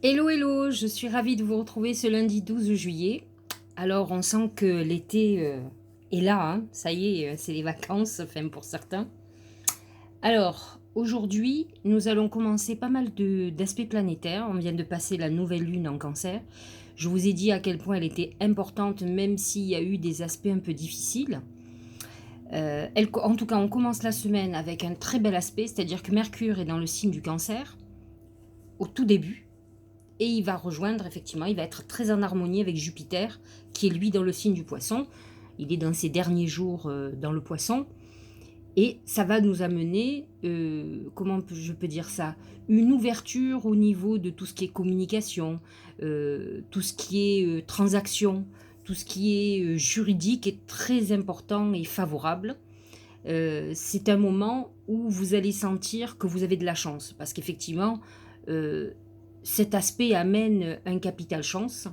Hello, hello, je suis ravie de vous retrouver ce lundi 12 juillet. Alors, on sent que l'été est là, hein. Ça y est, c'est les vacances, enfin pour certains. Alors, aujourd'hui, nous allons commencer pas mal d'aspects planétaires. On vient de passer la nouvelle lune en cancer. Je vous ai dit à quel point elle était importante, même s'il y a eu des aspects un peu difficiles. En tout cas, on commence la semaine avec un très bel aspect, c'est-à-dire que Mercure est dans le signe du cancer, au tout début. Et il va rejoindre, effectivement, il va être très en harmonie avec Jupiter, qui est lui dans le signe du poisson. Il est dans ses derniers jours dans le poisson. Et ça va nous amener, comment je peux dire ça, une ouverture au niveau de tout ce qui est communication, tout ce qui est transaction, tout ce qui est juridique est très important et favorable. C'est un moment où vous allez sentir que vous avez de la chance, parce qu'effectivement, euh, cet aspect amène un capital chance.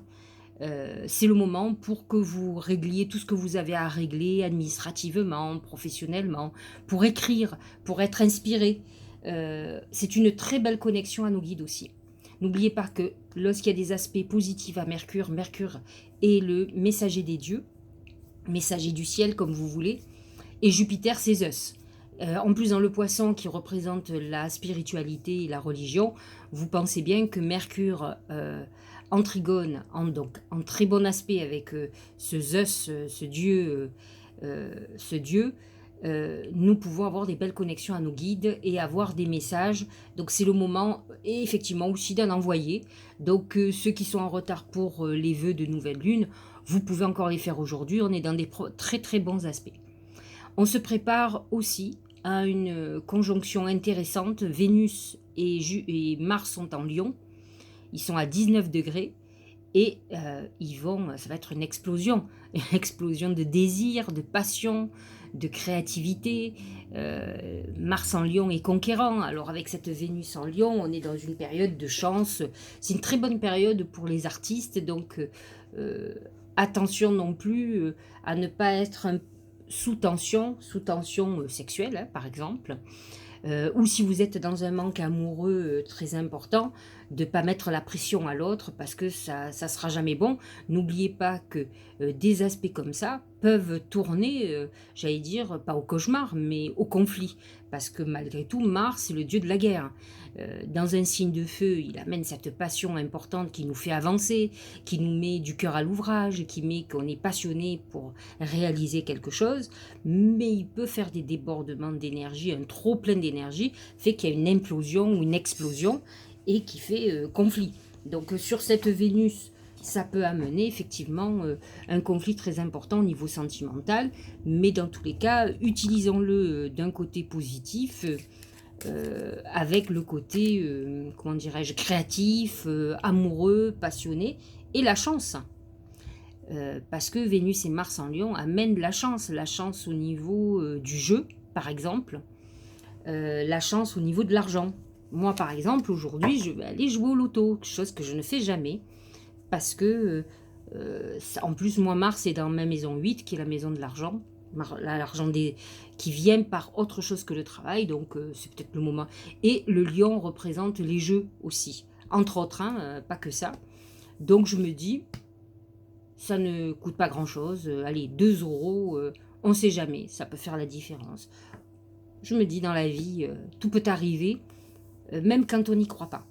C'est le moment pour que vous régliez tout ce que vous avez à régler administrativement, professionnellement, pour écrire, pour être inspiré. C'est une très belle connexion à nos guides aussi. N'oubliez pas que lorsqu'il y a des aspects positifs à Mercure, Mercure est le messager des dieux, messager du ciel comme vous voulez, et Jupiter c'est Zeus. En plus, dans le poisson qui représente la spiritualité et la religion, vous pensez bien que Mercure en trigone, donc en très bon aspect avec ce Zeus, ce dieu, nous pouvons avoir des belles connexions à nos guides et avoir des messages. Donc c'est le moment, et effectivement aussi d'en envoyer. Donc ceux qui sont en retard pour les vœux de nouvelle lune, vous pouvez encore les faire aujourd'hui. On est dans des très très bons aspects. On se prépare aussi à une conjonction intéressante. Vénus et Mars sont en Lion. Ils sont à 19 degrés. Et ça va être une explosion de désir, de passion, de créativité. Mars en Lion est conquérant. Alors avec cette Vénus en Lion, on est dans une période de chance. C'est une très bonne période pour les artistes. Donc euh, attention non plus à ne pas être sous tension sexuelle, hein, par exemple. Ou si vous êtes dans un manque amoureux très important, de ne pas mettre la pression à l'autre parce que ça ne sera jamais bon. N'oubliez pas que des aspects comme ça peuvent tourner, j'allais dire, pas au cauchemar, mais au conflit. Parce que malgré tout, Mars est le dieu de la guerre. Dans un signe de feu, il amène cette passion importante qui nous fait avancer, qui nous met du cœur à l'ouvrage, qui met qu'on est passionné pour réaliser quelque chose, mais il peut faire des débordements d'énergie, un trop plein d'énergie fait qu'il y a une implosion ou une explosion et qui fait conflit. Donc sur cette Vénus, ça peut amener effectivement un conflit très important au niveau sentimental, mais dans tous les cas, utilisons-le d'un côté positif, avec le côté, comment dirais-je, créatif, amoureux, passionné, et la chance. Parce que Vénus et Mars en Lion amènent la chance au niveau du jeu, par exemple, la chance au niveau de l'argent. Moi, par exemple, aujourd'hui, je vais aller jouer au loto, chose que je ne fais jamais, parce que, en plus, moi, Mars est dans ma maison 8, qui est la maison de l'argent, l'argent qui vient par autre chose que le travail, donc c'est peut-être le moment. Et le lion représente les jeux aussi, entre autres, hein, pas que ça. Donc je me dis, ça ne coûte pas grand-chose. Allez, 2 euros, on ne sait jamais, ça peut faire la différence. Je me dis, dans la vie, tout peut arriver, même quand on n'y croit pas.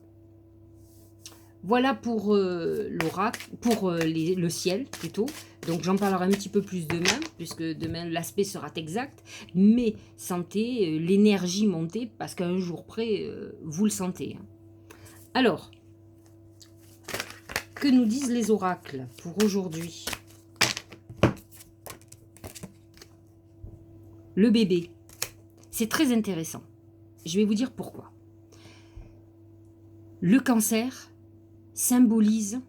Voilà pour l'oracle, pour le ciel plutôt. Donc j'en parlerai un petit peu plus demain, puisque demain l'aspect sera exact. Mais sentez l'énergie monter, parce qu'à un jour près, vous le sentez. Alors, que nous disent les oracles pour aujourd'hui? Le bébé. C'est très intéressant. Je vais vous dire pourquoi. Le cancer symbolise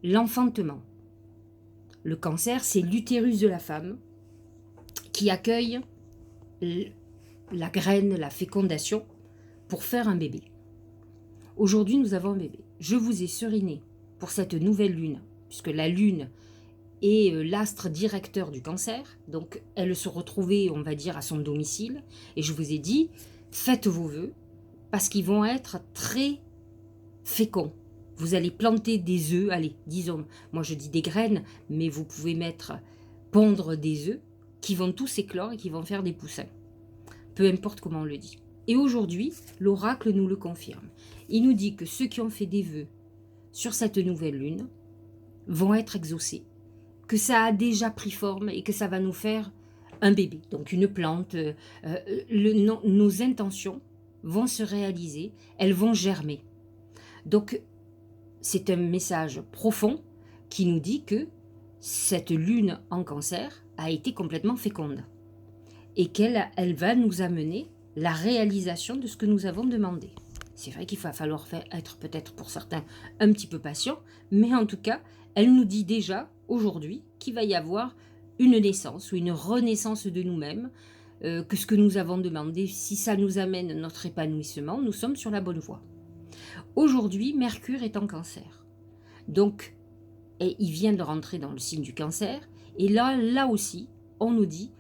l'enfantement. Le cancer, c'est l'utérus de la femme qui accueille la graine, la fécondation, pour faire un bébé. Aujourd'hui, nous avons un bébé. Je vous ai seriné pour cette nouvelle lune, puisque la lune est l'astre directeur du cancer, donc elle se retrouvait, on va dire, à son domicile, et je vous ai dit, faites vos vœux, parce qu'ils vont être très fécond. Vous allez planter des œufs, allez, disons, moi je dis des graines, mais vous pouvez pondre des œufs qui vont tous éclore et qui vont faire des poussins. Peu importe comment on le dit. Et aujourd'hui, l'oracle nous le confirme. Il nous dit que ceux qui ont fait des vœux sur cette nouvelle lune vont être exaucés, que ça a déjà pris forme et que ça va nous faire un bébé, donc une plante. Nos intentions vont se réaliser, elles vont germer. Donc, c'est un message profond qui nous dit que cette lune en cancer a été complètement féconde et qu'elle va nous amener la réalisation de ce que nous avons demandé. C'est vrai qu'il va falloir être peut-être pour certains un petit peu patient, mais en tout cas, elle nous dit déjà aujourd'hui qu'il va y avoir une naissance ou une renaissance de nous-mêmes, que ce que nous avons demandé, si ça nous amène notre épanouissement, nous sommes sur la bonne voie. Aujourd'hui, Mercure est en cancer. Donc, il vient de rentrer dans le signe du cancer. Et là aussi, on nous dit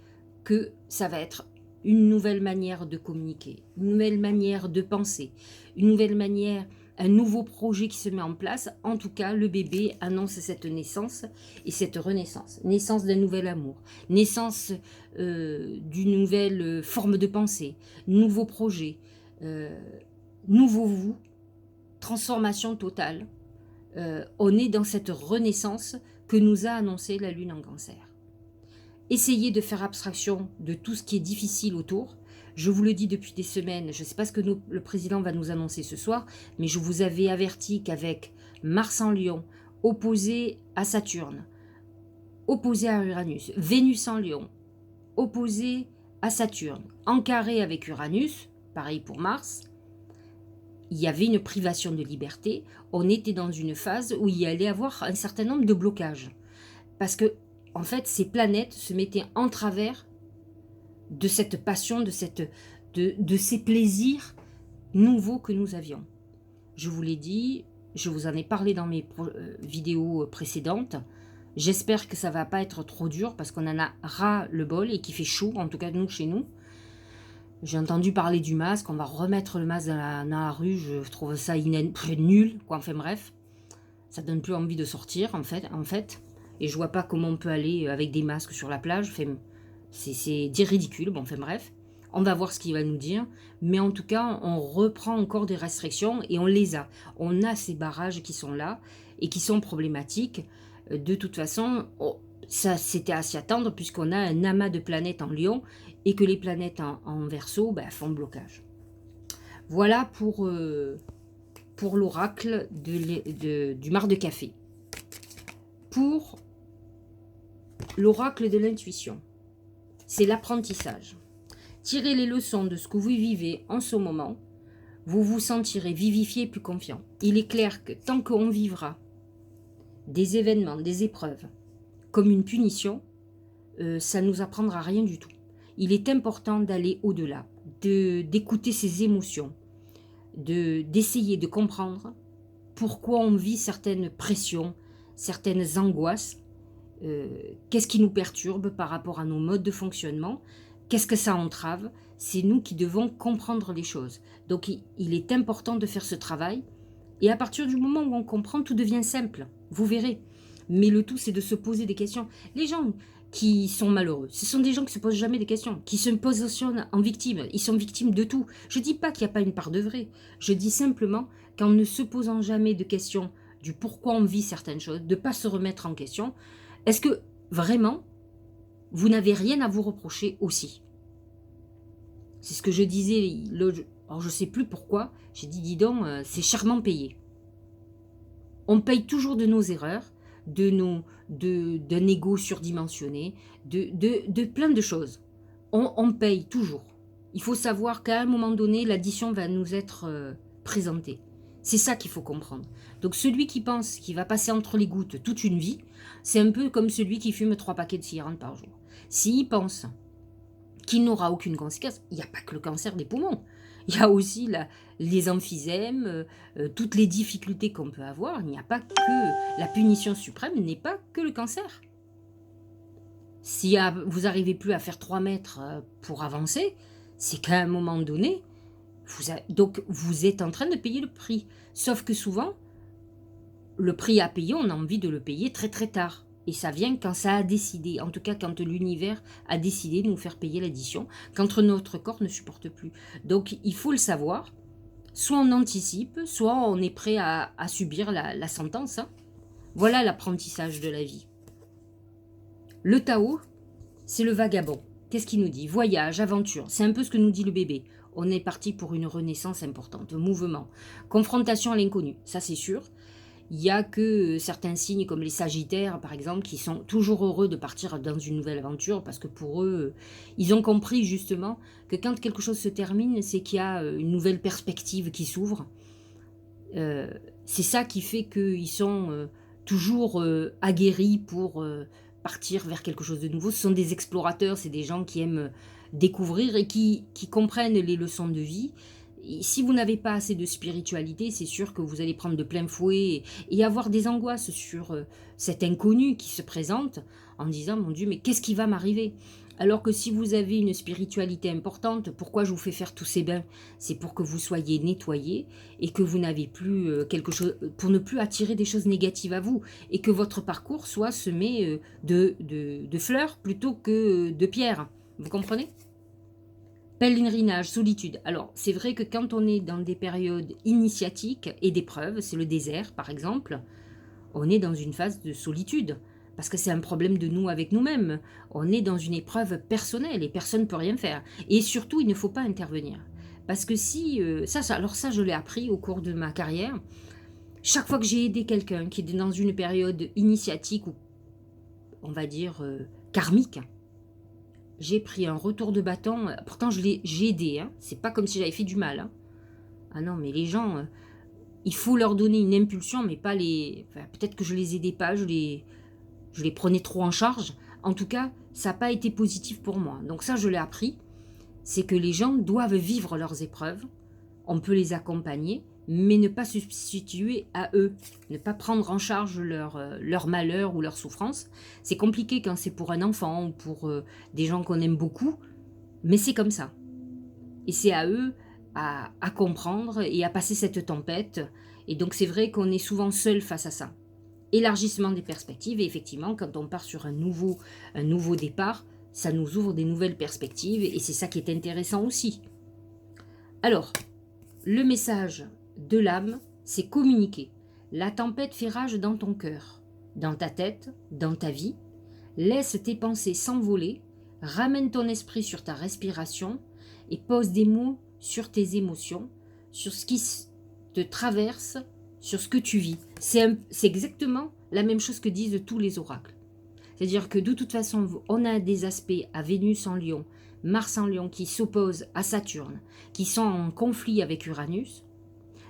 que ça va être une nouvelle manière de communiquer, une nouvelle manière de penser, une nouvelle manière, un nouveau projet qui se met en place. En tout cas, le bébé annonce cette naissance et cette renaissance. Naissance d'un nouvel amour, naissance d'une nouvelle forme de pensée, nouveau projet, nouveau vous, transformation totale. On est dans cette renaissance que nous a annoncé la lune en cancer. Essayez de faire abstraction de tout ce qui est difficile autour. Je vous le dis depuis des semaines, je ne sais pas ce que le président va nous annoncer ce soir, mais je vous avais averti qu'avec Mars en Lion, opposé à Saturne, opposé à Uranus, Vénus en Lion, opposé à Saturne, en carré avec Uranus, pareil pour Mars, il y avait une privation de liberté, on était dans une phase où il y allait avoir un certain nombre de blocages. Parce que, en fait, ces planètes se mettaient en travers de cette passion, de ces plaisirs nouveaux que nous avions. Je vous l'ai dit, je vous en ai parlé dans mes vidéos précédentes. J'espère que ça ne va pas être trop dur parce qu'on en a ras le bol et qu'il fait chaud, en tout cas nous, chez nous. J'ai entendu parler du masque, on va remettre le masque dans la rue, je trouve ça nul, quoi. Enfin bref, ça donne plus envie de sortir en fait. Et je vois pas comment on peut aller avec des masques sur la plage, enfin, c'est ridicule, bon enfin bref. On va voir ce qu'il va nous dire, mais en tout cas, on reprend encore des restrictions et on les a. On a ces barrages qui sont là et qui sont problématiques. De toute façon, ça c'était à s'y attendre puisqu'on a un amas de planètes en Lion et que les planètes en Verseau font blocage. Voilà pour l'oracle du mar de café. Pour l'oracle de l'intuition, c'est l'apprentissage. Tirez les leçons de ce que vous vivez en ce moment, vous vous sentirez vivifié et plus confiant. Il est clair que tant qu'on vivra des événements, des épreuves, comme une punition, ça ne nous apprendra rien du tout. Il est important d'aller au-delà, d'écouter ses émotions, d'essayer de comprendre pourquoi on vit certaines pressions, certaines angoisses, qu'est-ce qui nous perturbe par rapport à nos modes de fonctionnement, qu'est-ce que ça entrave. C'est nous qui devons comprendre les choses. Donc il est important de faire ce travail, et à partir du moment où on comprend, tout devient simple, vous verrez. Mais le tout, c'est de se poser des questions. Les gens qui sont malheureux, ce sont des gens qui ne se posent jamais des questions, qui se positionnent en victime. Ils sont victimes de tout. Je ne dis pas qu'il n'y a pas une part de vrai. Je dis simplement qu'en ne se posant jamais de questions du pourquoi on vit certaines choses, de ne pas se remettre en question, est-ce que vraiment, vous n'avez rien à vous reprocher aussi? C'est ce que je disais, alors je ne sais plus pourquoi, j'ai dit, dis donc, c'est chèrement payé. On paye toujours de nos erreurs, d'un ego surdimensionné, de plein de choses. On paye toujours. Il faut savoir qu'à un moment donné, l'addition va nous être présentée. C'est ça qu'il faut comprendre. Donc celui qui pense qu'il va passer entre les gouttes toute une vie, c'est un peu comme celui qui fume 3 paquets de cigarettes par jour. S'il pense qu'il n'aura aucune conséquence, il n'y a pas que le cancer des poumons. Il y a aussi les emphysèmes, toutes les difficultés qu'on peut avoir. Il n'y a pas que la punition suprême, n'est pas que le cancer. Si vous n'arrivez plus à faire 3 mètres pour avancer, c'est qu'à un moment donné, Donc, vous êtes en train de payer le prix. Sauf que souvent, le prix à payer, on a envie de le payer très très tard. Et ça vient quand ça a décidé, en tout cas quand l'univers a décidé de nous faire payer l'addition, quand notre corps ne supporte plus. Donc il faut le savoir, soit on anticipe, soit on est prêt à subir la sentence. Hein. Voilà l'apprentissage de la vie. Le Tao, c'est le vagabond. Qu'est-ce qu'il nous dit? Voyage, aventure, c'est un peu ce que nous dit le bébé. On est parti pour une renaissance importante, mouvement, confrontation à l'inconnu, ça c'est sûr. Il n'y a que certains signes comme les Sagittaires, par exemple, qui sont toujours heureux de partir dans une nouvelle aventure parce que pour eux, ils ont compris justement que quand quelque chose se termine, c'est qu'il y a une nouvelle perspective qui s'ouvre. C'est ça qui fait qu'ils sont toujours aguerris pour partir vers quelque chose de nouveau. Ce sont des explorateurs, c'est des gens qui aiment découvrir et qui comprennent les leçons de vie. Et si vous n'avez pas assez de spiritualité, c'est sûr que vous allez prendre de plein fouet et avoir des angoisses sur cet inconnu qui se présente en disant, mon Dieu, mais qu'est-ce qui va m'arriver? Alors que si vous avez une spiritualité importante, pourquoi je vous fais faire tous ces bains? C'est pour que vous soyez nettoyé et que vous n'avez plus quelque chose, pour ne plus attirer des choses négatives à vous et que votre parcours soit semé de fleurs plutôt que de pierres. Vous comprenez? Pèlerinage, solitude. Alors, c'est vrai que quand on est dans des périodes initiatiques et d'épreuves, c'est le désert par exemple, on est dans une phase de solitude. Parce que c'est un problème de nous avec nous-mêmes. On est dans une épreuve personnelle et personne ne peut rien faire. Et surtout, il ne faut pas intervenir. Parce que si... alors ça, je l'ai appris au cours de ma carrière. Chaque fois que j'ai aidé quelqu'un qui est dans une période initiatique ou, on va dire, karmique, j'ai pris un retour de bâton. Pourtant, j'ai aidé. Hein. C'est pas comme si j'avais fait du mal. Hein. Ah non, mais les gens, il faut leur donner une impulsion, mais pas les... Enfin, peut-être que je les aidais pas, je les prenais trop en charge. En tout cas, ça n'a pas été positif pour moi. Donc ça, je l'ai appris. C'est que les gens doivent vivre leurs épreuves. On peut les accompagner, mais ne pas se substituer à eux. Ne pas prendre en charge leur malheur ou leur souffrance. C'est compliqué quand c'est pour un enfant ou pour des gens qu'on aime beaucoup, mais c'est comme ça. Et c'est à eux à comprendre et à passer cette tempête. Et donc c'est vrai qu'on est souvent seul face à ça. Élargissement des perspectives, et effectivement, quand on part sur un nouveau départ, ça nous ouvre des nouvelles perspectives, et c'est ça qui est intéressant aussi. Alors, le message de l'âme, c'est communiquer. La tempête fait rage dans ton cœur, dans ta tête, dans ta vie. Laisse tes pensées s'envoler, ramène ton esprit sur ta respiration, et pose des mots sur tes émotions, sur ce qui te traverse, sur ce que tu vis. C'est exactement la même chose que disent tous les oracles. C'est-à-dire que de toute façon, on a des aspects à Vénus en Lion, Mars en Lion qui s'opposent à Saturne, qui sont en conflit avec Uranus.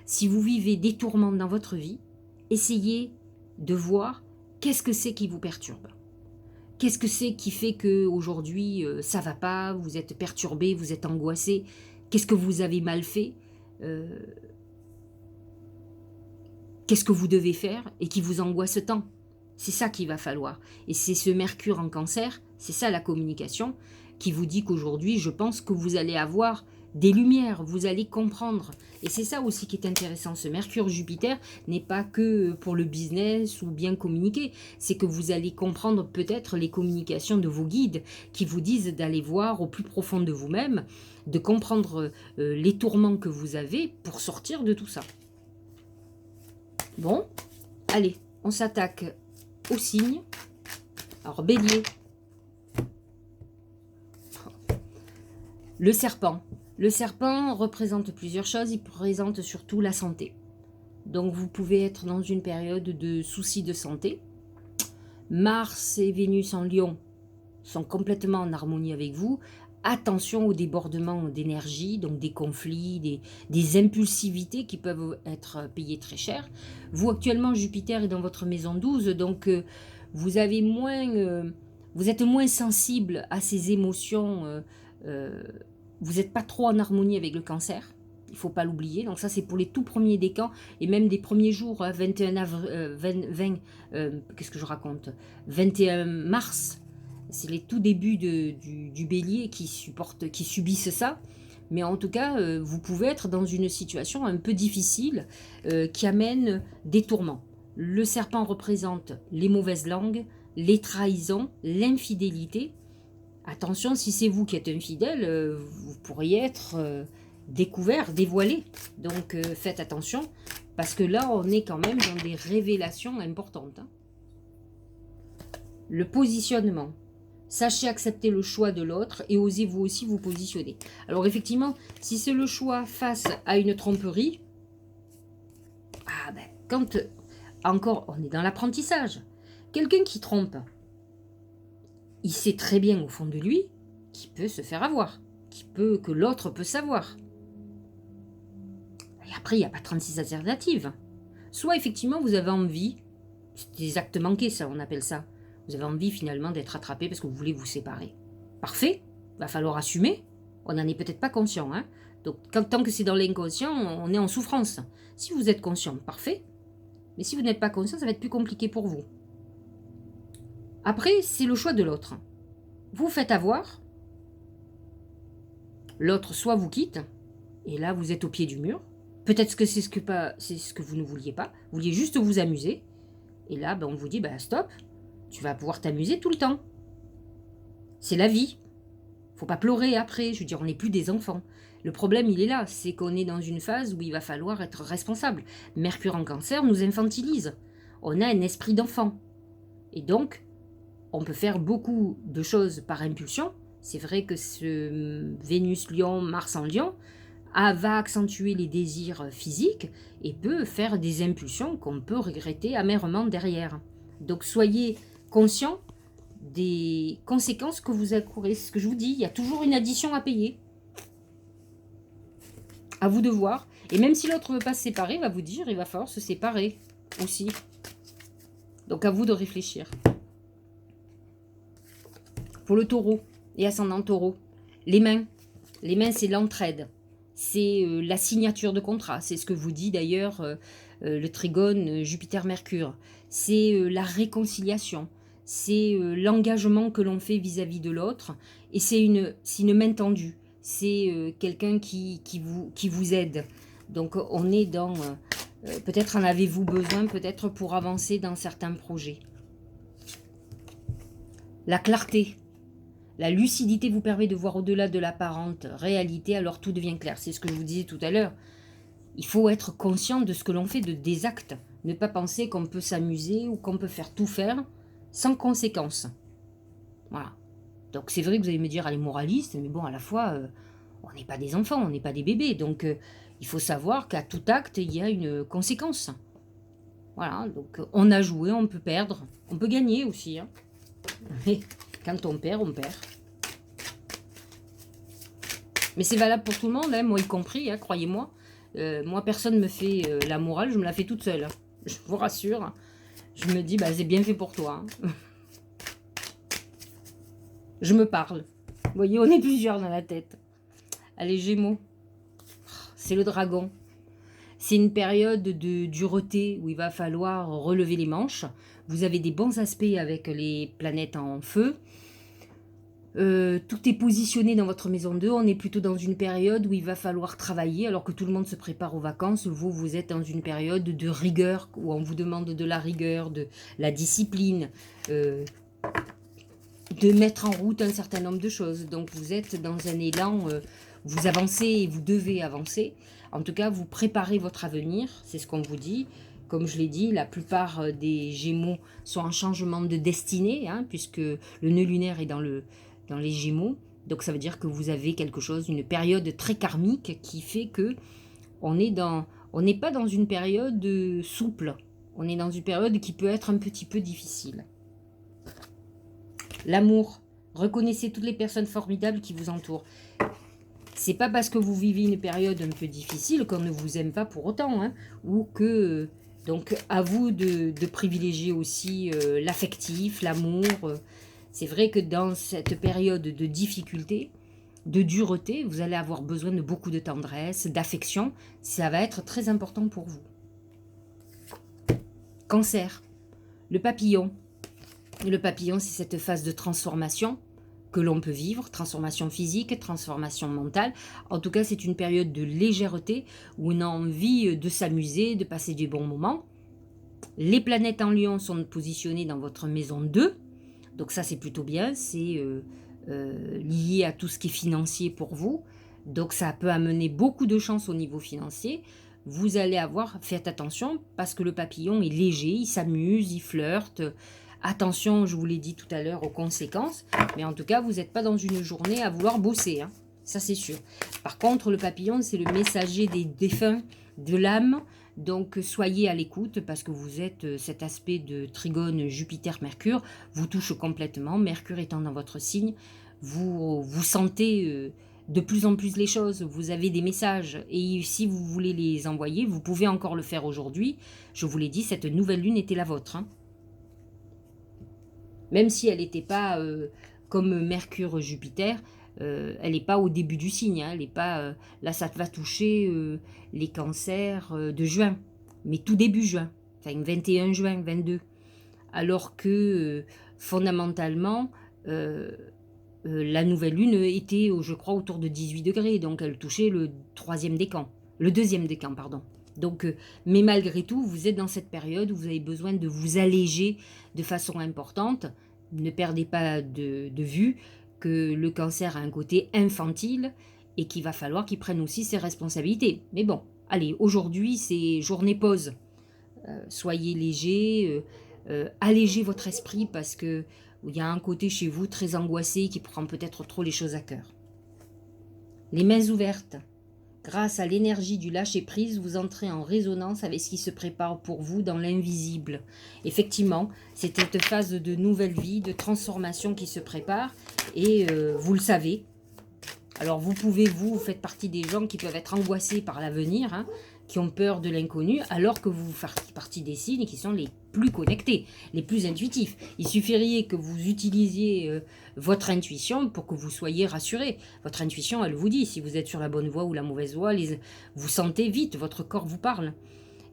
Si vous vivez des tourments dans votre vie, essayez de voir qu'est-ce que c'est qui vous perturbe. Qu'est-ce que c'est qui fait qu'aujourd'hui, ça va pas, vous êtes perturbé, vous êtes angoissé. Qu'est-ce que vous avez mal fait Qu'est-ce que vous devez faire et qui vous angoisse tant? C'est ça qu'il va falloir. Et c'est ce Mercure en Cancer, c'est ça la communication, qui vous dit qu'aujourd'hui, je pense que vous allez avoir des lumières, vous allez comprendre. Et c'est ça aussi qui est intéressant. Ce Mercure-Jupiter n'est pas que pour le business ou bien communiquer. C'est que vous allez comprendre peut-être les communications de vos guides qui vous disent d'aller voir au plus profond de vous-même, de comprendre les tourments que vous avez pour sortir de tout ça. Bon, allez, on s'attaque aux signes. Alors, Bélier. Le serpent. Le serpent représente plusieurs choses. Il représente surtout la santé. Donc, vous pouvez être dans une période de soucis de santé. Mars et Vénus en Lion sont complètement en harmonie avec vous. Attention au débordement d'énergie, donc des conflits, des impulsivités qui peuvent être payées très cher. Vous, actuellement, Jupiter est dans votre maison 12, donc vous êtes moins sensible à ces émotions. Vous n'êtes pas trop en harmonie avec le Cancer. Il ne faut pas l'oublier. Donc ça, c'est pour les tout premiers décans et même des premiers jours, 21 avril, qu'est-ce que je raconte 21 mars. C'est les tout débuts du Bélier qui subissent ça. Mais en tout cas, vous pouvez être dans une situation un peu difficile qui amène des tourments. Le serpent représente les mauvaises langues, les trahisons, l'infidélité. Attention, si c'est vous qui êtes infidèle, vous pourriez être découvert, dévoilé. Donc faites attention, parce que là, on est quand même dans des révélations importantes. Hein. Le positionnement. Sachez accepter le choix de l'autre et osez vous aussi vous positionner. Alors effectivement, si c'est le choix face à une tromperie, quand encore on est dans l'apprentissage, quelqu'un qui trompe, il sait très bien au fond de lui qu'il peut se faire avoir, que l'autre peut savoir. Et après, il n'y a pas 36 alternatives. Soit effectivement vous avez envie, c'est des actes manqués ça, on appelle ça. Vous avez envie finalement d'être attrapé parce que vous voulez vous séparer. Parfait, il va falloir assumer. On n'en est peut-être pas conscient. Hein. Donc tant que c'est dans l'inconscient, on est en souffrance. Si vous êtes conscient, parfait. Mais si vous n'êtes pas conscient, ça va être plus compliqué pour vous. Après, c'est le choix de l'autre. Vous faites avoir. L'autre soit vous quitte. Et là, vous êtes au pied du mur. Peut-être que c'est ce que vous ne vouliez pas. Vous vouliez juste vous amuser. Et là, on vous dit, stop. Tu vas pouvoir t'amuser tout le temps. C'est la vie. Faut pas pleurer après. Je veux dire, on n'est plus des enfants. Le problème, il est là. C'est qu'on est dans une phase où il va falloir être responsable. Mercure en Cancer nous infantilise. On a un esprit d'enfant. Et donc, on peut faire beaucoup de choses par impulsion. C'est vrai que ce Vénus-Lion, Mars en Lion, va accentuer les désirs physiques et peut faire des impulsions qu'on peut regretter amèrement derrière. Donc, soyez conscient des conséquences que vous accourez. C'est ce que je vous dis, il y a toujours une addition à payer. À vous de voir. Et même si l'autre ne veut pas se séparer, il va vous dire, il va falloir se séparer aussi. Donc à vous de réfléchir. Pour le taureau et ascendant taureau, les mains. Les mains, c'est l'entraide. C'est la signature de contrat. C'est ce que vous dit d'ailleurs le trigone Jupiter-Mercure. C'est la réconciliation. C'est l'engagement que l'on fait vis-à-vis de l'autre. Et c'est une main tendue. C'est quelqu'un qui vous aide. Donc on est dans... peut-être en avez-vous besoin, peut-être pour avancer dans certains projets. La clarté. La lucidité vous permet de voir au-delà de l'apparente réalité, alors tout devient clair. C'est ce que je vous disais tout à l'heure. Il faut être conscient de ce que l'on fait, des actes. Ne pas penser qu'on peut s'amuser ou qu'on peut faire tout faire sans conséquence. Voilà. Donc c'est vrai que vous allez me dire, elle est moraliste, mais bon, à la fois, on n'est pas des enfants, on n'est pas des bébés. Donc il faut savoir qu'à tout acte, il y a une conséquence. Voilà, donc on a joué, on peut perdre, on peut gagner aussi. Hein. Mais quand on perd, on perd. Mais c'est valable pour tout le monde, hein, moi y compris, hein, croyez-moi. Moi, personne ne me fait la morale, je me la fais toute seule. Hein. Je vous rassure. Je me dis, c'est bien fait pour toi. Hein. Je me parle. Vous voyez, on est plusieurs dans la tête. Allez, Gémeaux. C'est le dragon. C'est une période de dureté où il va falloir relever les manches. Vous avez des bons aspects avec les planètes en feu. Tout est positionné dans votre maison 2. On est plutôt dans une période où il va falloir travailler alors que tout le monde se prépare aux vacances. Vous êtes dans une période de rigueur où on vous demande de la rigueur, de la discipline, de mettre en route un certain nombre de choses. Donc vous êtes dans un élan, vous avancez et vous devez avancer. En tout cas, vous préparez votre avenir, c'est ce qu'on vous dit. Comme je l'ai dit, la plupart des Gémeaux sont en changement de destinée, hein, puisque le nœud lunaire est dans les Gémeaux. Donc ça veut dire que vous avez quelque chose, une période très karmique qui fait que on n'est pas dans une période souple. On est dans une période qui peut être un petit peu difficile. L'amour. Reconnaissez toutes les personnes formidables qui vous entourent. C'est pas parce que vous vivez une période un peu difficile qu'on ne vous aime pas pour autant, hein, ou que... Donc à vous de privilégier aussi l'affectif, l'amour. C'est vrai que dans cette période de difficulté, de dureté, vous allez avoir besoin de beaucoup de tendresse, d'affection. Ça va être très important pour vous. Cancer, le papillon. Le papillon, c'est cette phase de transformation. que l'on peut vivre, transformation physique, transformation mentale. En tout cas, c'est une période de légèreté où on a envie de s'amuser, de passer des bons moments. Les planètes en Lion sont positionnées dans votre maison 2, donc ça c'est plutôt bien, c'est lié à tout ce qui est financier pour vous, donc ça peut amener beaucoup de chance au niveau financier. Vous allez avoir, faites attention, parce que le papillon est léger, il s'amuse, il flirte. Attention, je vous l'ai dit tout à l'heure, aux conséquences, mais en tout cas, vous n'êtes pas dans une journée à vouloir bosser, hein. Ça c'est sûr. Par contre, le papillon, c'est le messager des défunts, de l'âme, donc soyez à l'écoute, parce que vous êtes, cet aspect de trigone Jupiter-Mercure vous touche complètement. Mercure étant dans votre signe, vous sentez de plus en plus les choses, vous avez des messages, et si vous voulez les envoyer, vous pouvez encore le faire aujourd'hui. Je vous l'ai dit, cette nouvelle lune était la vôtre, hein. Même si elle n'était pas comme Mercure-Jupiter, elle n'est pas au début du signe, hein, elle est pas, là ça va toucher les cancers de juin, mais tout début juin, enfin 21 juin, 22. Alors que fondamentalement, la nouvelle lune était, je crois, autour de 18 degrés, donc elle touchait le troisième décan, le deuxième décan, pardon. Donc, mais malgré tout, vous êtes dans cette période où vous avez besoin de vous alléger de façon importante. Ne perdez pas de vue que le cancer a un côté infantile et qu'il va falloir qu'il prenne aussi ses responsabilités. Mais bon, allez, aujourd'hui, c'est journée pause. Soyez léger, allégez votre esprit parce que il y a un côté chez vous très angoissé qui prend peut-être trop les choses à cœur. Les mains ouvertes. Grâce à l'énergie du lâcher-prise, vous entrez en résonance avec ce qui se prépare pour vous dans l'invisible. Effectivement, c'est cette phase de nouvelle vie, de transformation qui se prépare et vous le savez. Alors vous faites partie des gens qui peuvent être angoissés par l'avenir, hein, qui ont peur de l'inconnu, alors que vous faites partie des signes qui sont les plus connectés, les plus intuitifs. Il suffirait que vous utilisiez votre intuition pour que vous soyez rassuré. Votre intuition, elle vous dit si vous êtes sur la bonne voie ou la mauvaise voie, vous sentez vite, votre corps vous parle.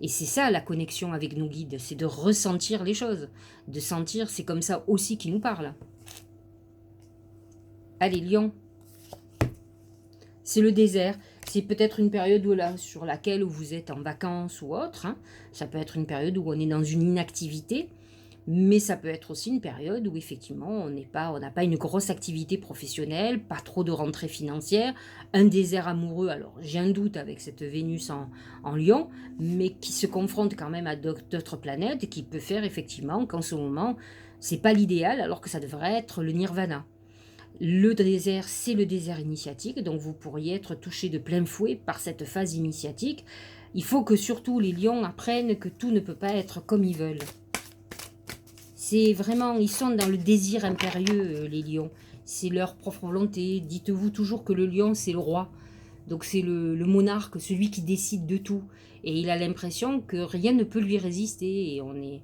Et c'est ça la connexion avec nos guides, c'est de ressentir les choses, de sentir, c'est comme ça aussi qu'ils nous parlent. Allez, Lion. C'est le désert, c'est peut-être une période sur laquelle vous êtes en vacances ou autre, hein. Ça peut être une période où on est dans une inactivité, mais ça peut être aussi une période où effectivement on n'a pas une grosse activité professionnelle, pas trop de rentrée financière, un désert amoureux. Alors j'ai un doute avec cette Vénus en Lion, mais qui se confronte quand même à d'autres planètes et qui peut faire effectivement qu'en ce moment c'est pas l'idéal alors que ça devrait être le nirvana. Le désert, c'est le désert initiatique, donc vous pourriez être touché de plein fouet par cette phase initiatique. Il faut que surtout les lions apprennent que tout ne peut pas être comme ils veulent. C'est vraiment, ils sont dans le désir impérieux, les lions. C'est leur propre volonté. Dites-vous toujours que le lion, c'est le roi. Donc c'est le monarque, celui qui décide de tout. Et il a l'impression que rien ne peut lui résister. Et on est...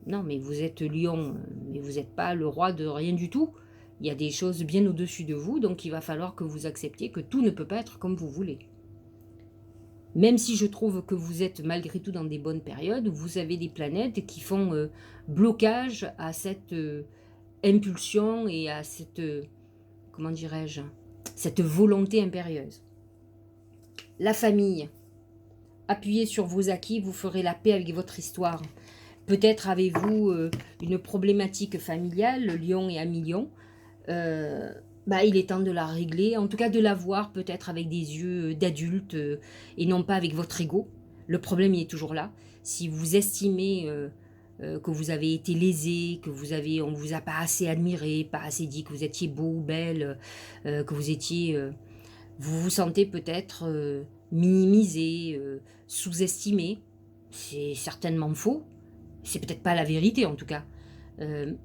Non, mais vous êtes lion, mais vous n'êtes pas le roi de rien du tout. Il y a des choses bien au-dessus de vous, donc il va falloir que vous acceptiez que tout ne peut pas être comme vous voulez. Même si je trouve que vous êtes malgré tout dans des bonnes périodes, vous avez des planètes qui font blocage à cette impulsion et à cette, comment dirais-je, cette volonté impérieuse. La famille. Appuyez sur vos acquis, vous ferez la paix avec votre histoire. Peut-être avez-vous une problématique familiale, le lion et Ami-Lion. Il est temps de la régler, en tout cas de la voir peut-être avec des yeux d'adulte et non pas avec votre ego. Le problème il est toujours là. Si vous estimez que vous avez été lésé, que on vous a pas assez admiré, pas assez dit que vous étiez beau ou belle, que vous vous sentez peut-être minimisé, sous-estimé. C'est certainement faux. C'est peut-être pas la vérité en tout cas.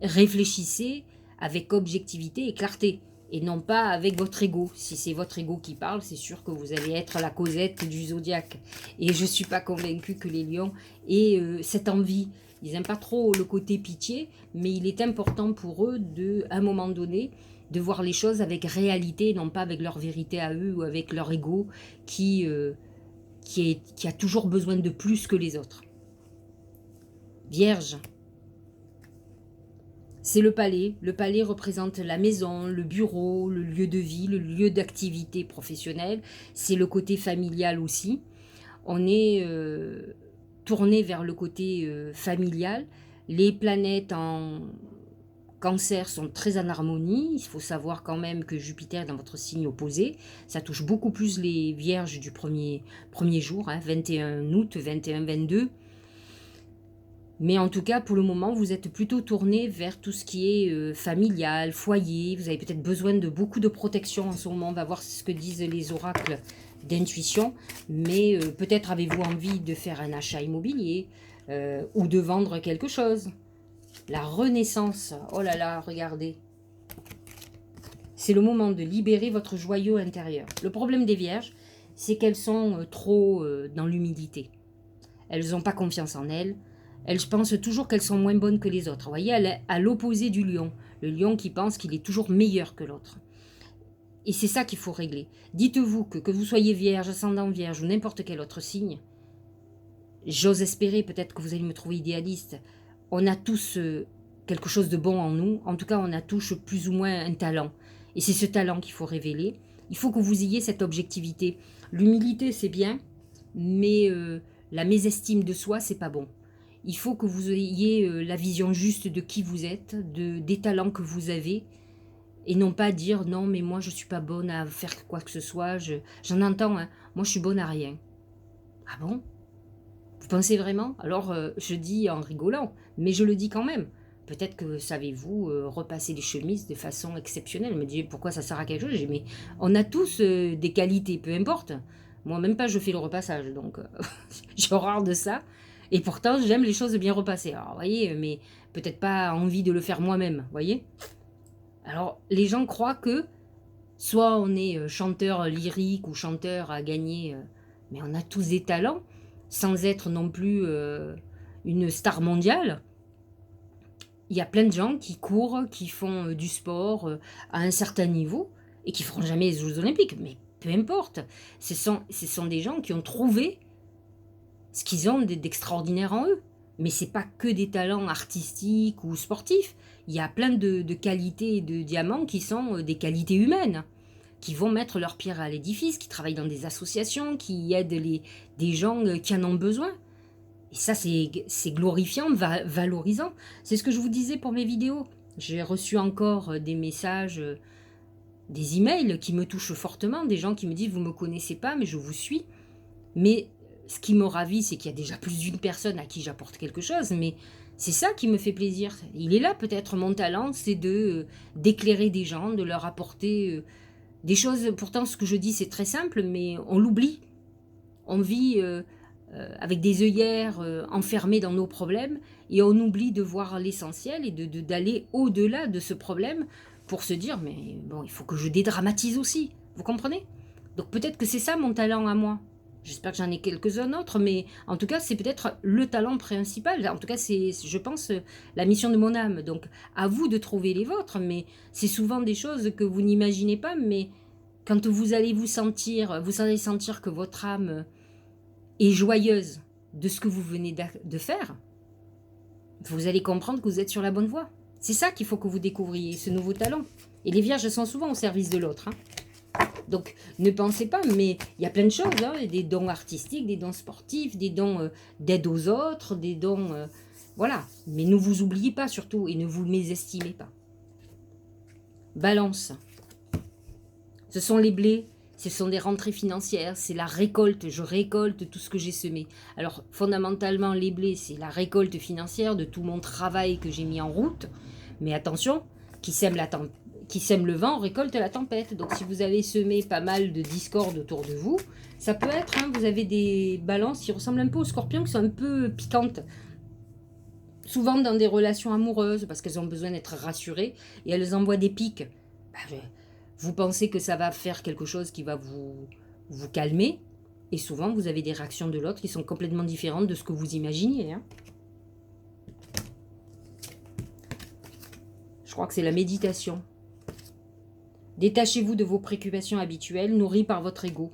Réfléchissez avec objectivité et clarté, et non pas avec votre ego. Si c'est votre ego qui parle, c'est sûr que vous allez être la Cosette du zodiaque. Et je ne suis pas convaincue que les lions aient cette envie. Ils n'aiment pas trop le côté pitié, mais il est important pour eux, à un moment donné, de voir les choses avec réalité, et non pas avec leur vérité à eux ou avec leur ego qui a toujours besoin de plus que les autres. Vierge. C'est le palais. Le palais représente la maison, le bureau, le lieu de vie, le lieu d'activité professionnelle. C'est le côté familial aussi. On est tourné vers le côté familial. Les planètes en Cancer sont très en harmonie. Il faut savoir quand même que Jupiter est dans votre signe opposé. Ça touche beaucoup plus les vierges du premier jour, hein, 21 août, 21-22. Mais en tout cas, pour le moment, vous êtes plutôt tourné vers tout ce qui est familial, foyer. Vous avez peut-être besoin de beaucoup de protection en ce moment. On va voir ce que disent les oracles d'intuition. Mais peut-être avez-vous envie de faire un achat immobilier ou de vendre quelque chose. La renaissance. Oh là là, regardez. C'est le moment de libérer votre joyau intérieur. Le problème des vierges, c'est qu'elles sont trop dans l'humilité. Elles n'ont pas confiance en elles. Elles pensent toujours qu'elles sont moins bonnes que les autres. Vous voyez, elle est à l'opposé du lion. Le lion qui pense qu'il est toujours meilleur que l'autre. Et c'est ça qu'il faut régler. Dites-vous que vous soyez vierge, ascendant vierge ou n'importe quel autre signe, j'ose espérer, peut-être que vous allez me trouver idéaliste, on a tous quelque chose de bon en nous. En tout cas, on a tous plus ou moins un talent. Et c'est ce talent qu'il faut révéler. Il faut que vous ayez cette objectivité. L'humilité, c'est bien, mais la mésestime de soi, c'est pas bon. Il faut que vous ayez la vision juste de qui vous êtes, des talents que vous avez, et non pas dire non, mais moi je suis pas bonne à faire quoi que ce soit. J'en entends, hein, moi je suis bonne à rien. Ah bon? Vous pensez vraiment? Alors je dis en rigolant, mais je le dis quand même. Peut-être que savez-vous repasser les chemises de façon exceptionnelle. Me dit pourquoi ça sert à quelque chose? J'ai dit, mais on a tous des qualités, peu importe. Moi même pas je fais le repassage, donc j'ai horreur de ça. Et pourtant, j'aime les choses bien repassées. Alors, vous voyez, mais peut-être pas envie de le faire moi-même, vous voyez. Alors, les gens croient que soit on est chanteur lyrique ou chanteur à gagner, mais on a tous des talents, sans être non plus une star mondiale. Il y a plein de gens qui courent, qui font du sport à un certain niveau et qui feront jamais les Jeux Olympiques. Mais peu importe, ce sont des gens qui ont trouvé ce qu'ils ont d'extraordinaire en eux. Mais c'est pas que des talents artistiques ou sportifs. Il y a plein de qualités de diamants qui sont des qualités humaines, qui vont mettre leur pierre à l'édifice, qui travaillent dans des associations, qui aident des gens qui en ont besoin. Et ça, c'est glorifiant, valorisant. C'est ce que je vous disais pour mes vidéos. J'ai reçu encore des messages, des emails qui me touchent fortement, des gens qui me disent « Vous ne me connaissez pas, mais je vous suis ». Mais ce qui me ravit, c'est qu'il y a déjà plus d'une personne à qui j'apporte quelque chose, mais c'est ça qui me fait plaisir. Il est là peut-être mon talent, c'est d'éclairer des gens, de leur apporter des choses. Pourtant, ce que je dis, c'est très simple, mais on l'oublie. On vit avec des œillères enfermées dans nos problèmes, et on oublie de voir l'essentiel et d'aller au-delà de ce problème pour se dire, mais bon, il faut que je dédramatise aussi. Vous comprenez? Donc peut-être que c'est ça mon talent à moi. J'espère que j'en ai quelques-uns autres, mais en tout cas, c'est peut-être le talent principal. En tout cas, c'est, je pense, la mission de mon âme. Donc, à vous de trouver les vôtres, mais c'est souvent des choses que vous n'imaginez pas, mais quand vous allez vous allez sentir que votre âme est joyeuse de ce que vous venez de faire, vous allez comprendre que vous êtes sur la bonne voie. C'est ça qu'il faut que vous découvriez, ce nouveau talent. Et les vierges sont souvent au service de l'autre, hein. Donc, ne pensez pas, mais il y a plein de choses, hein, des dons artistiques, des dons sportifs, des dons d'aide aux autres, des dons... voilà, mais ne vous oubliez pas surtout et ne vous mésestimez pas. Balance. Ce sont les blés, ce sont des rentrées financières, c'est la récolte, je récolte tout ce que j'ai semé. Alors, fondamentalement, les blés, c'est la récolte financière de tout mon travail que j'ai mis en route, mais attention, qui sème le vent récolte la tempête. Donc si vous avez semé pas mal de discorde autour de vous, ça peut être, hein, vous avez des balances qui ressemblent un peu aux scorpions, qui sont un peu piquantes. Souvent dans des relations amoureuses, parce qu'elles ont besoin d'être rassurées, et elles envoient des pics. Vous pensez que ça va faire quelque chose qui va vous calmer, et souvent vous avez des réactions de l'autre qui sont complètement différentes de ce que vous imaginiez, hein. Je crois que c'est la méditation. Détachez-vous de vos préoccupations habituelles, nourries par votre ego.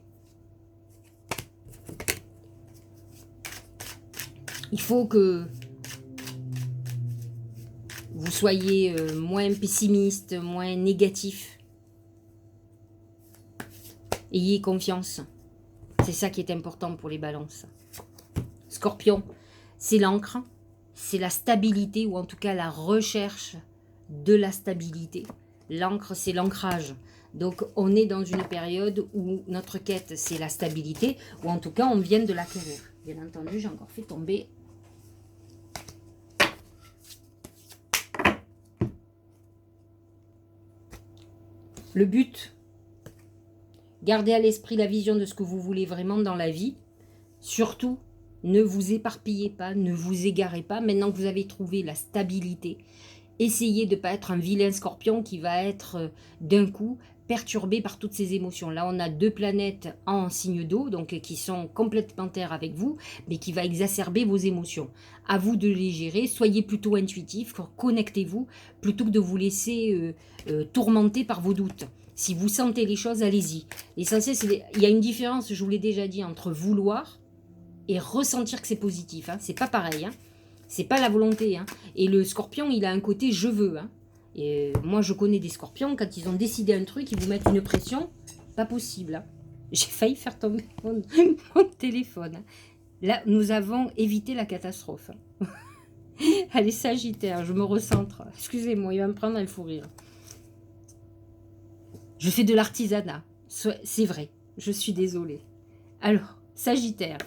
Il faut que vous vous soyez moins pessimiste, moins négatif. Ayez confiance. C'est ça qui est important pour les balances. Scorpion, c'est l'encre, c'est la stabilité, ou en tout cas la recherche de la stabilité. L'encre, c'est l'ancrage. Donc, on est dans une période où notre quête, c'est la stabilité, ou en tout cas, on vient de l'acquérir. Bien entendu, j'ai encore fait tomber le but. Gardez à l'esprit la vision de ce que vous voulez vraiment dans la vie. Surtout, ne vous éparpillez pas, ne vous égarez pas. Maintenant que vous avez trouvé la stabilité, essayez de ne pas être un vilain scorpion qui va être d'un coup perturbé par toutes ces émotions. Là, on a 2 planètes en signe d'eau, donc qui sont complètement terre avec vous, mais qui va exacerber vos émotions. À vous de les gérer, soyez plutôt intuitif, connectez-vous, plutôt que de vous laisser tourmenter par vos doutes. Si vous sentez les choses, allez-y. L'essentiel, il y a une différence, je vous l'ai déjà dit, entre vouloir et ressentir que c'est positif. Hein. C'est pas pareil. Hein. C'est pas la volonté. Hein. Et le scorpion, il a un côté je veux. Hein. Et moi, je connais des scorpions, quand ils ont décidé un truc, ils vous mettent une pression. Pas possible. Hein. J'ai failli faire tomber mon téléphone. Hein. Là, nous avons évité la catastrophe. Hein. Allez, Sagittaire, je me recentre. Excusez-moi, il va me prendre un fou rire. Je fais de l'artisanat. C'est vrai. Je suis désolée. Alors, Sagittaire,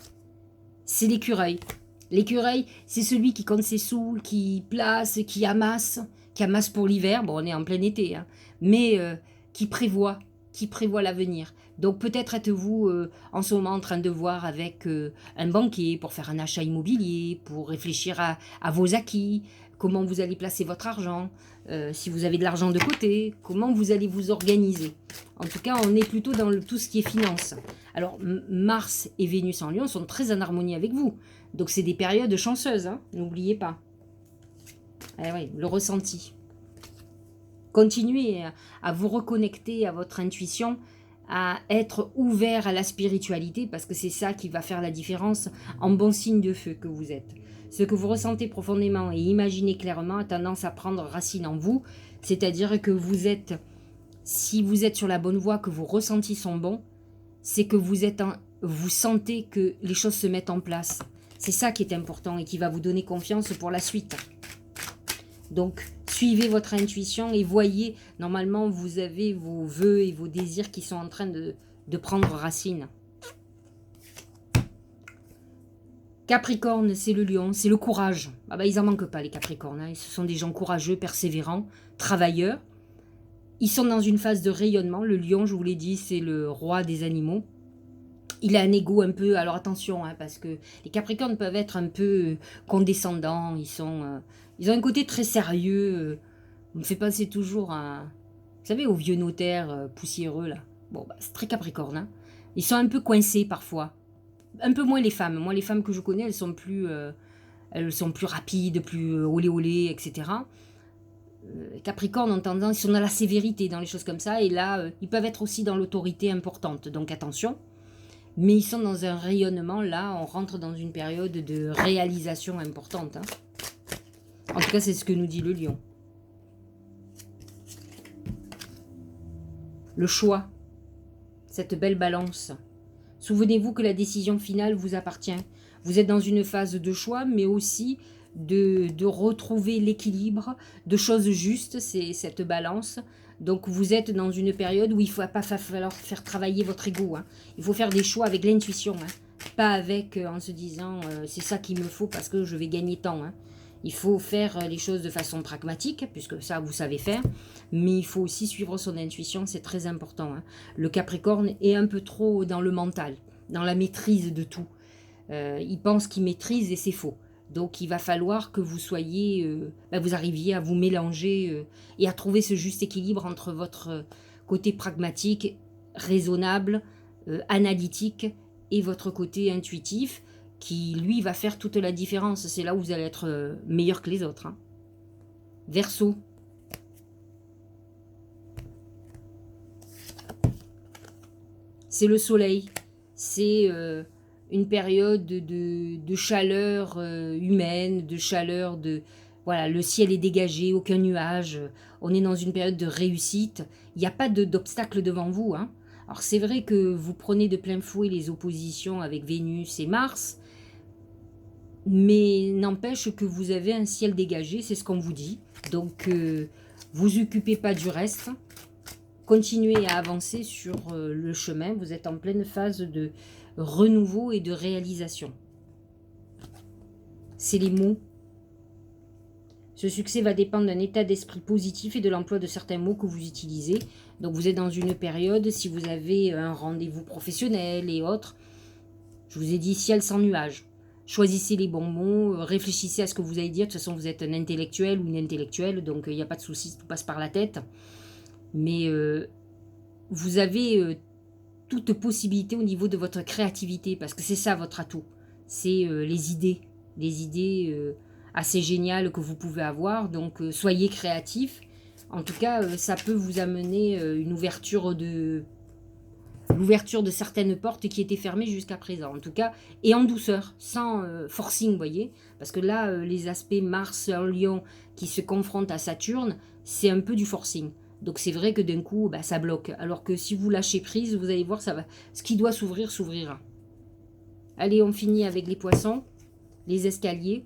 c'est l'écureuil. L'écureuil, c'est celui qui compte ses sous, qui place, qui amasse pour l'hiver. Bon, on est en plein été, hein, mais qui prévoit l'avenir. Donc peut-être êtes-vous en ce moment en train de voir avec un banquier pour faire un achat immobilier, pour réfléchir à vos acquis, comment vous allez placer votre argent, si vous avez de l'argent de côté, comment vous allez vous organiser. En tout cas, on est plutôt dans tout ce qui est finance. Alors, Mars et Vénus en Lion sont très en harmonie avec vous. Donc, c'est des périodes chanceuses, hein, n'oubliez pas. Eh oui, le ressenti. Continuez à vous reconnecter à votre intuition, à être ouvert à la spiritualité, parce que c'est ça qui va faire la différence en bon signe de feu que vous êtes. Ce que vous ressentez profondément et imaginez clairement a tendance à prendre racine en vous, c'est-à-dire que vous êtes, si vous êtes sur la bonne voie, que vos ressentis sont bons, c'est que vous sentez que les choses se mettent en place. C'est ça qui est important et qui va vous donner confiance pour la suite. Donc, suivez votre intuition et voyez, normalement, vous avez vos vœux et vos désirs qui sont en train de prendre racine. Capricorne, c'est le lion, c'est le courage. Ah bah, ils n'en manquent pas, les Capricornes. Hein. Ce sont des gens courageux, persévérants, travailleurs. Ils sont dans une phase de rayonnement. Le lion, je vous l'ai dit, c'est le roi des animaux. Il a un ego un peu... Alors attention, hein, parce que les Capricornes peuvent être un peu condescendants. Ils ont un côté très sérieux. On me fait penser toujours à... Vous savez, aux vieux notaires poussiéreux, là. Bon, bah, c'est très Capricorne. Hein. Ils sont un peu coincés, parfois. Un peu moins les femmes. Moi, les femmes que je connais, elles sont plus rapides, plus olé olé, etc. Capricorne ont tendance, ils sont dans la sévérité, dans les choses comme ça. Et là, ils peuvent être aussi dans l'autorité importante. Donc attention. Mais ils sont dans un rayonnement. Là, on rentre dans une période de réalisation importante. Hein. En tout cas, c'est ce que nous dit le lion. Le choix. Cette belle balance. Souvenez-vous que la décision finale vous appartient. Vous êtes dans une phase de choix, mais aussi de retrouver l'équilibre, de choses justes, c'est cette balance. Donc vous êtes dans une période où il ne va pas falloir faire travailler votre ego. Hein. Il faut faire des choix avec l'intuition, hein. Pas avec en se disant c'est ça qu'il me faut parce que je vais gagner tant. Hein. Il faut faire les choses de façon pragmatique, puisque ça, vous savez faire. Mais il faut aussi suivre son intuition, c'est très important. Hein. Le Capricorne est un peu trop dans le mental, dans la maîtrise de tout. Il pense qu'il maîtrise et c'est faux. Donc, il va falloir que vous soyez, vous arriviez à vous mélanger et à trouver ce juste équilibre entre votre côté pragmatique, raisonnable, analytique et votre côté intuitif, qui, lui, va faire toute la différence. C'est là où vous allez être meilleur que les autres. Hein. Verseau. C'est le soleil. C'est une période de chaleur humaine, de chaleur Voilà, le ciel est dégagé, aucun nuage, on est dans une période de réussite. Il n'y a pas d'obstacle devant vous, hein. Alors c'est vrai que vous prenez de plein fouet les oppositions avec Vénus et Mars, mais n'empêche que vous avez un ciel dégagé, c'est ce qu'on vous dit. Donc, vous occupez pas du reste. Continuez à avancer sur le chemin. Vous êtes en pleine phase de renouveau et de réalisation. C'est les mots. Ce succès va dépendre d'un état d'esprit positif et de l'emploi de certains mots que vous utilisez. Donc, vous êtes dans une période, si vous avez un rendez-vous professionnel et autres, je vous ai dit ciel sans nuage. Choisissez les bons mots, réfléchissez à ce que vous allez dire. De toute façon, vous êtes un intellectuel ou une intellectuelle, donc il n'y a pas de souci, tout passe par la tête. Mais vous avez toute possibilité au niveau de votre créativité, parce que c'est ça votre atout. C'est les idées assez géniales que vous pouvez avoir. Donc soyez créatifs. En tout cas, ça peut vous amener une ouverture de... l'ouverture de certaines portes qui étaient fermées jusqu'à présent, en tout cas, et en douceur, sans forcing, vous voyez, parce que là, les aspects Mars en Lion qui se confrontent à Saturne, c'est un peu du forcing. Donc c'est vrai que d'un coup, bah, ça bloque. Alors que si vous lâchez prise, vous allez voir, ça va. Ce qui doit s'ouvrir, s'ouvrira. Allez, on finit avec les poissons, les escaliers.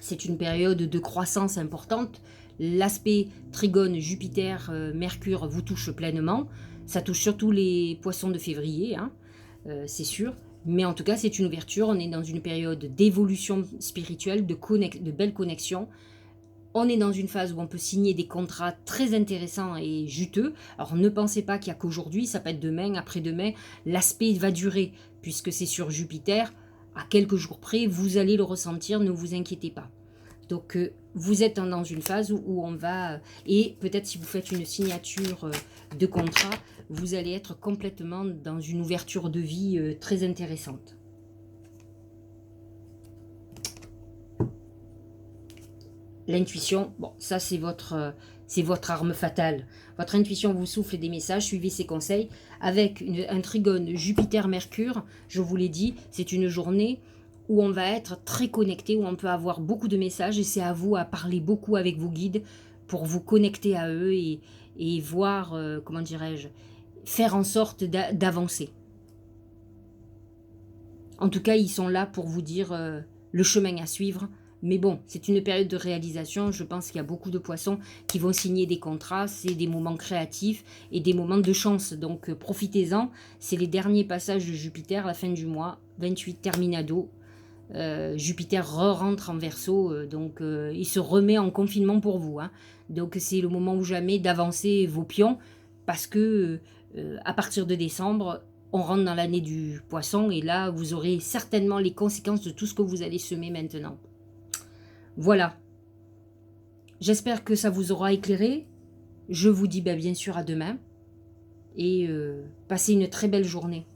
C'est une période de croissance importante. L'aspect Trigone, Jupiter, Mercure vous touche pleinement. Ça touche surtout les poissons de février, hein, c'est sûr. Mais en tout cas, c'est une ouverture. On est dans une période d'évolution spirituelle, de belles connexions. On est dans une phase où on peut signer des contrats très intéressants et juteux. Alors ne pensez pas qu'il n'y a qu'aujourd'hui, ça peut être demain, après-demain. L'aspect va durer, puisque c'est sur Jupiter. À quelques jours près, vous allez le ressentir, ne vous inquiétez pas. Donc vous êtes dans une phase où on va... et peut-être si vous faites une signature de contrat, vous allez être complètement dans une ouverture de vie très intéressante. L'intuition, bon, ça c'est votre arme fatale. Votre intuition vous souffle des messages, suivez ses conseils. Avec un trigone Jupiter-Mercure, je vous l'ai dit, c'est une journée où on va être très connecté, où on peut avoir beaucoup de messages, et c'est à vous à parler beaucoup avec vos guides pour vous connecter à eux et voir, comment dirais-je, faire en sorte d'avancer. En tout cas, ils sont là pour vous dire le chemin à suivre. Mais bon, c'est une période de réalisation. Je pense qu'il y a beaucoup de poissons qui vont signer des contrats. C'est des moments créatifs et des moments de chance. Donc, profitez-en. C'est les derniers passages de Jupiter, la fin du mois, 28 Terminado. Jupiter rentre en Verseau, donc il se remet en confinement pour vous, hein. Donc, c'est le moment ou jamais d'avancer vos pions, parce que à partir de décembre, on rentre dans l'année du poisson, et là, vous aurez certainement les conséquences de tout ce que vous allez semer maintenant. Voilà. J'espère que ça vous aura éclairé. Je vous dis bien sûr à demain. Et passez une très belle journée.